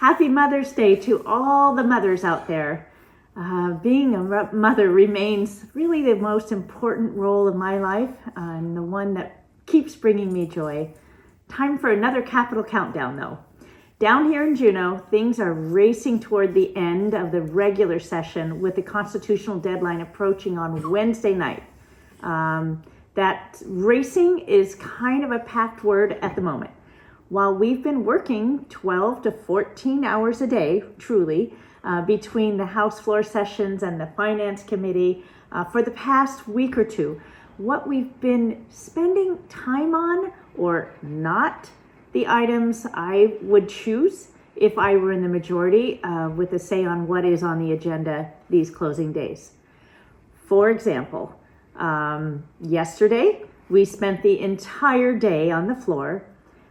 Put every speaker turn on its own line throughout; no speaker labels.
Happy Mother's Day to all the mothers out there. Being a mother remains really the most important role of my life and the one that keeps bringing me joy. Time for another capital countdown though. Down here in Juneau, things are racing toward the end of the regular session with the constitutional deadline approaching on Wednesday night. That racing is kind of a packed word at the moment. While we've been working 12 to 14 hours a day, truly, between the House floor sessions and the Finance Committee for the past week or two, what we've been spending time on, or not, the items I would choose if I were in the majority with a say on what is on the agenda these closing days. For example, yesterday we spent the entire day on the floor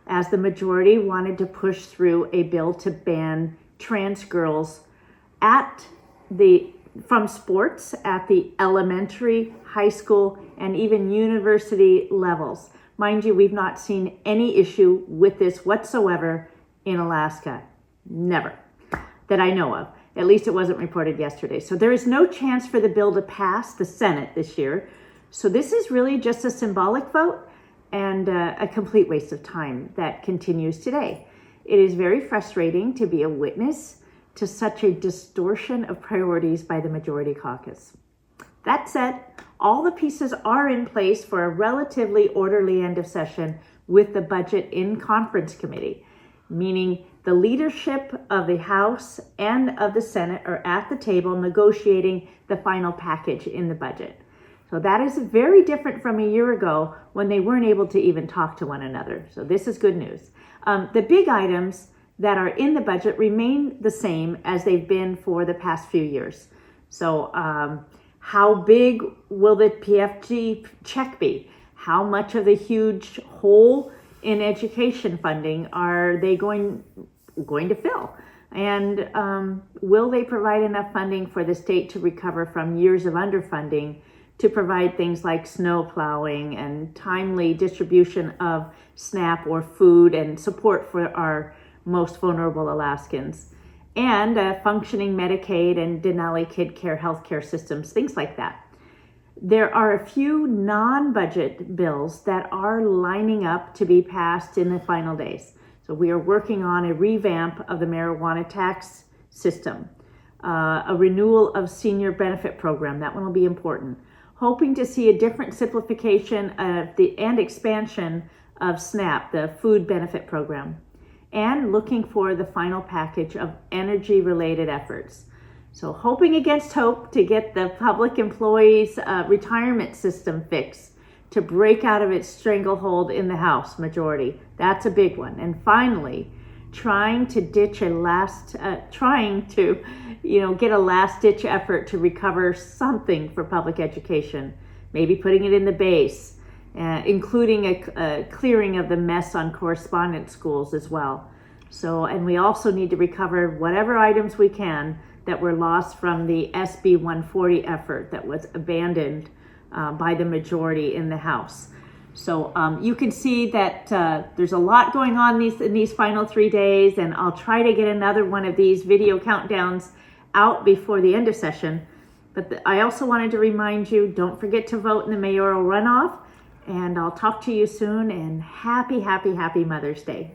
as the majority wanted to push through a bill to ban trans girls from sports at the elementary, high school, and even university levels. Mind you, we've not seen any issue with this whatsoever in Alaska. Never, that I know of. At least it wasn't reported yesterday. So there is no chance for the bill to pass the Senate this year. So this is really just a symbolic vote and a complete waste of time that continues today. It is very frustrating to be a witness to such a distortion of priorities by the majority caucus. That said, all the pieces are in place for a relatively orderly end of session with the budget in conference committee, meaning the leadership of the House and of the Senate are at the table negotiating the final package in the budget. So that is very different from a year ago when they weren't able to even talk to one another. So this is good news. The big items that are in the budget remain the same as they've been for the past few years. So how big will the PFG check be? How much of the huge hole in education funding are they going to fill? And will they provide enough funding for the state to recover from years of underfunding to provide things like snow plowing and timely distribution of SNAP or food and support for our most vulnerable Alaskans, and functioning Medicaid and Denali Kid Care healthcare systems, things like that. There are a few non-budget bills that are lining up to be passed in the final days. So we are working on a revamp of the marijuana tax system, a renewal of senior benefit program. That one will be important. Hoping to see a different simplification and expansion of SNAP, the food benefit program, and looking for the final package of energy-related efforts. So hoping against hope to get the public employees' retirement system fixed to break out of its stranglehold in the House majority. That's a big one. And finally, trying to get a last-ditch effort to recover something for public education, maybe putting it in the base, including a clearing of the mess on correspondence schools as well. So, and we also need to recover whatever items we can that were lost from the SB 140 effort that was abandoned by the majority in the House. So you can see that there's a lot going on in these final 3 days, and I'll try to get another one of these video countdowns out before the end of session. But I also wanted to remind you, don't forget to vote in the mayoral runoff. And I'll talk to you soon, and happy Mother's Day.